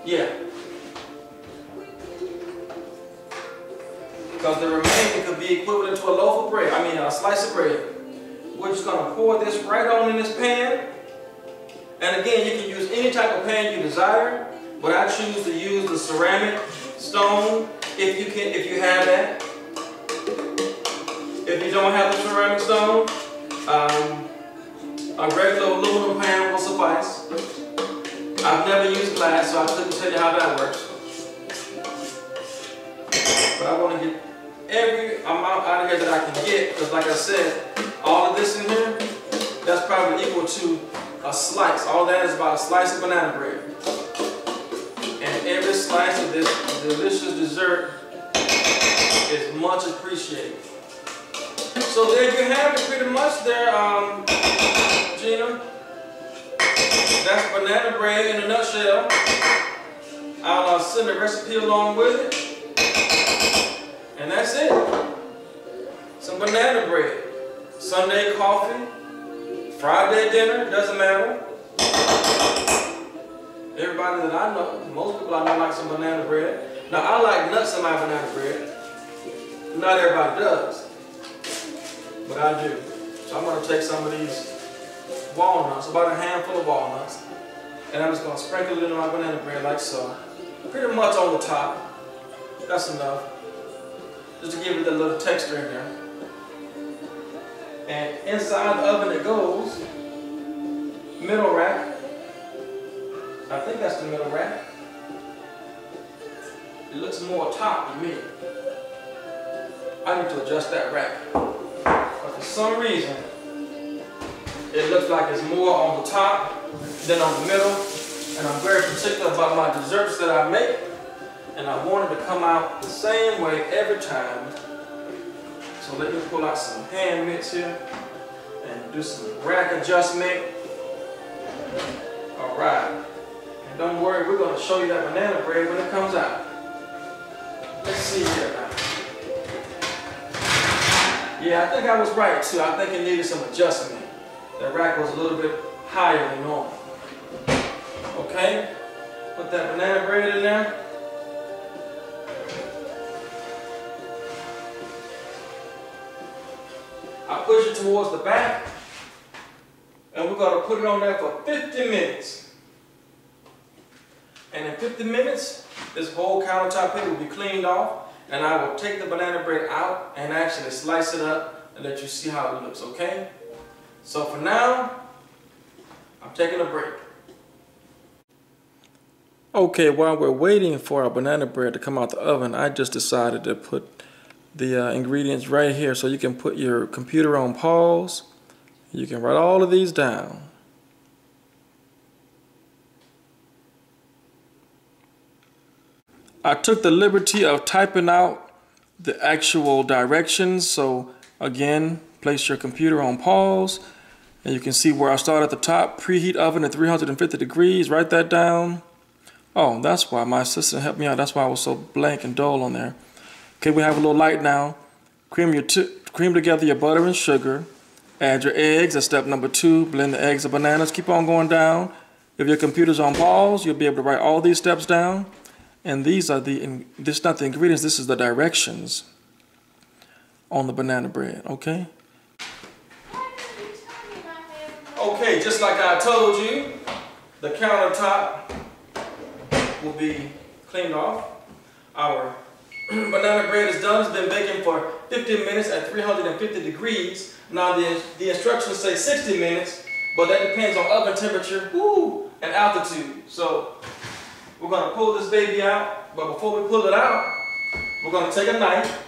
Yeah. Because the remaining could be equivalent to a loaf of bread. I mean, a slice of bread. We're just going to pour this right on in this pan. And again, you can use any type of pan you desire, but I choose to use the ceramic stone if you have that. If you don't have the ceramic stone, a regular aluminum pan will suffice. I've never used glass, so I couldn't tell you how that works. But I want to get every amount out of here that I can get, because like I said, all of this in here, that's probably equal to a slice. All that is about a slice of banana bread. And every slice of this delicious dessert is much appreciated. So there you have it pretty much there, Gina. That's banana bread in a nutshell. I'll send the recipe along with it. And that's it. Some banana bread. Sunday coffee. Friday dinner, doesn't matter. Everybody that I know, most people I know like some banana bread. Now I like nuts in my banana bread. Not everybody does, but I do. So I'm going to take some of these walnuts, about a handful of walnuts, and I'm just going to sprinkle it in my banana bread like so. Pretty much on the top. That's enough. Just to give it a little texture in there. And inside the oven it goes, middle rack. I think that's the middle rack. It looks more top to me. I need to adjust that rack. But for some reason, it looks like it's more on the top than on the middle. And I'm very particular about my desserts that I make. And I want it to come out the same way every time. So let me pull out some hand mix here and do some rack adjustment. All right. And don't worry, we're going to show you that banana bread when it comes out. Let's see here now. Yeah, I think I was right too. I think it needed some adjustment. The rack was a little bit higher than normal. Okay, put that banana bread in there. I push it towards the back, and we're going to put it on there for 50 minutes. And in 50 minutes, this whole countertop here will be cleaned off, and I will take the banana bread out and actually slice it up and let you see how it looks, okay? So for now, I'm taking a break. Okay, while we're waiting for our banana bread to come out the oven, I just decided to put the ingredients right here so you can put your computer on pause. You can write all of these down. I took the liberty of typing out the actual directions. So again, place your computer on pause and you can see where I start at the top. Preheat oven at 350 degrees. Write that down. Oh, that's why my assistant helped me out. That's why I was so blank and dull on there. Okay, we have a little light now. Cream together your butter and sugar. Add your eggs. That's step number 2. Blend the eggs and bananas. Keep on going down. If your computer's on pause, you'll be able to write all these steps down. And these are this is not the ingredients. This is the directions on the banana bread. Okay. Okay, just like I told you, the countertop will be cleaned off. Our banana bread is done. It's been baking for 15 minutes at 350 degrees. Now the instructions say 60 minutes, but that depends on oven temperature and altitude. So we're going to pull this baby out, but before we pull it out, we're going to take a knife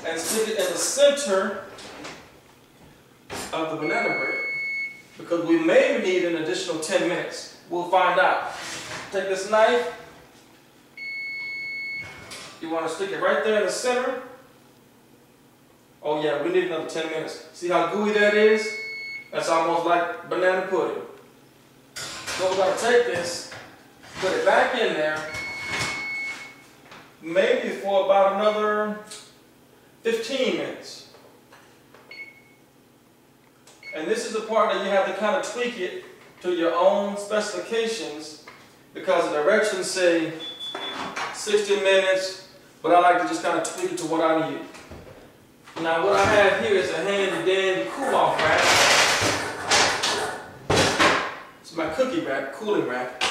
and stick it in the center of the banana bread, because we may need an additional 10 minutes. We'll find out. Take this knife. You want to stick it right there in the center. Oh yeah, we need another 10 minutes. See how gooey that is? That's almost like banana pudding. So we're going to take this, put it back in there, maybe for about another 15 minutes. And this is the part that you have to kind of tweak it to your own specifications because the directions say 60 minutes, but I like to just kind of tweak it to what I need. Now what I have here is a handy dandy cool-off rack. It's my cookie rack, cooling rack.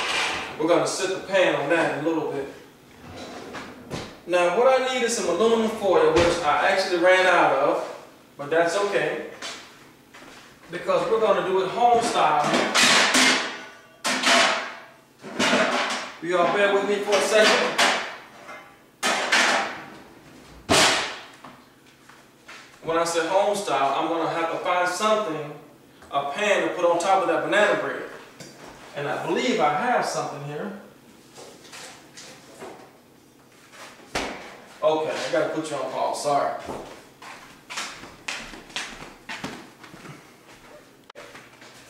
We're going to set the pan on that in a little bit. Now what I need is some aluminum foil, which I actually ran out of, but that's okay, because we're going to do it home style here. You all bear with me for a second. When I say home style, I'm going to have to find something, a pan to put on top of that banana bread. And I believe I have something here. Okay, I got to put you on pause, sorry.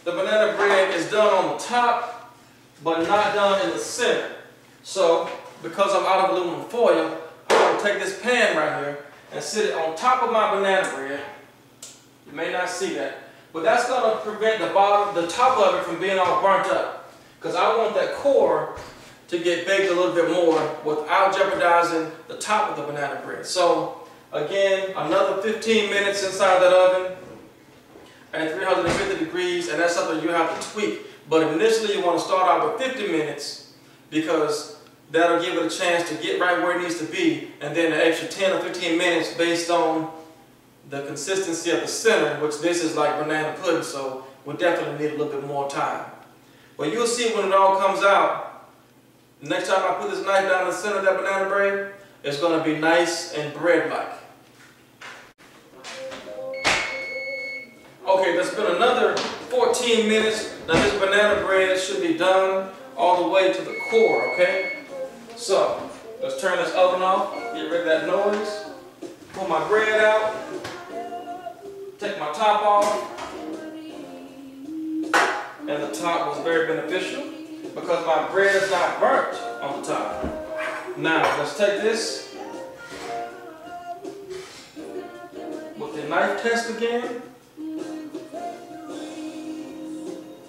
The banana bread is done on the top, but not done in the center. So, because I'm out of aluminum foil, I'm going to take this pan right here and sit it on top of my banana bread. You may not see that, but that's going to prevent the top of it from being all burnt up, because I want that core to get baked a little bit more without jeopardizing the top of the banana bread. So again, another 15 minutes inside that oven at 350 degrees, and that's something you have to tweak. But initially you want to start out with 50 minutes because that'll give it a chance to get right where it needs to be, and then an extra 10 or 15 minutes based on the consistency of the center, which this is like banana pudding, so we'll definitely need a little bit more time. But you'll see when it all comes out, next time I put this knife down the center of that banana bread, it's going to be nice and bread-like. Okay, there's been another 14 minutes. Now this banana bread should be done all the way to the core, okay? So, let's turn this oven off, get rid of that noise, pull my bread out, take my top off, and the top was very beneficial because my bread is not burnt on the top. Now, let's take this with the knife test again.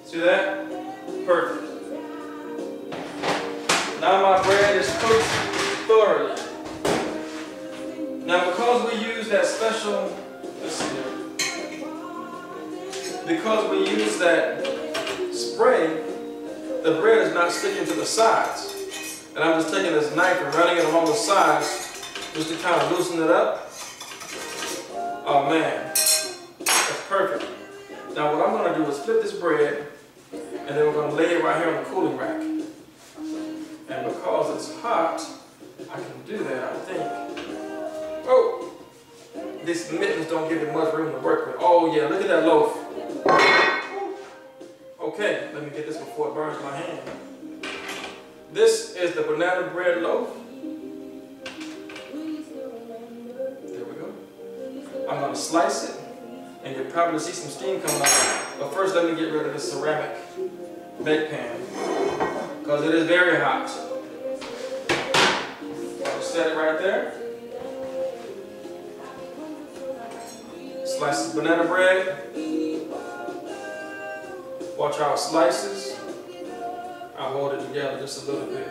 See that? Perfect. Now my bread is cooked thoroughly. Now because we use that special, let's see here, because we use that spray, the bread is not sticking to the sides. And I'm just taking this knife and running it along the sides just to kind of loosen it up. Oh man, that's perfect. Now what I'm going to do is flip this bread, and then we're going to lay it right here on the cooling rack. And because it's hot, I can do that, I think. Oh! These mittens don't give it much room to work with. Oh yeah, look at that loaf. Okay, let me get this before it burns my hand. This is the banana bread loaf. There we go. I'm going to slice it, and you'll probably see some steam coming out. But first, let me get rid of this ceramic bake pan, because it is very hot. I'll set it right there. Slice the banana bread. Watch how it slices. I'll hold it together just a little bit.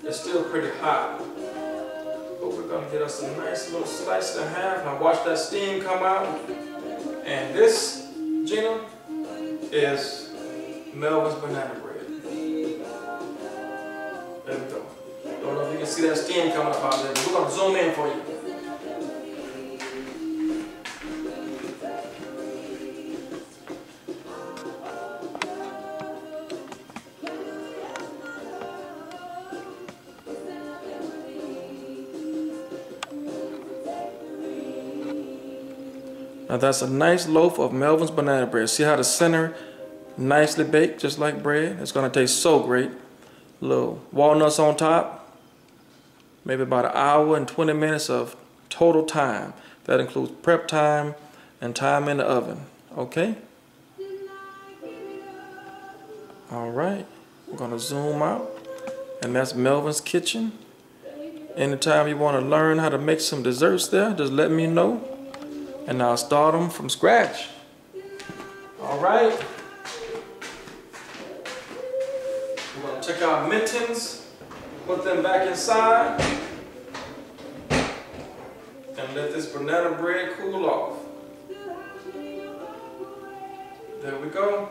It's still pretty hot, but we're going to get us a nice little slice and a half. Now watch that steam come out. And this, Gina, is Melvin's banana bread. There we go. Don't know if you can see that steam coming up out there, but we're going to zoom in for you. Now that's a nice loaf of Melvin's banana bread. See how the center nicely baked, just like bread? It's gonna taste so great. Little walnuts on top. Maybe about an hour and 20 minutes of total time. That includes prep time and time in the oven. Okay? All right, we're gonna zoom out. And that's Melvin's Kitchen. Anytime you wanna learn how to make some desserts there, just let me know. And I'll start them from scratch. All right. We're gonna check out Minton's, put them back inside, and let this banana bread cool off. There we go.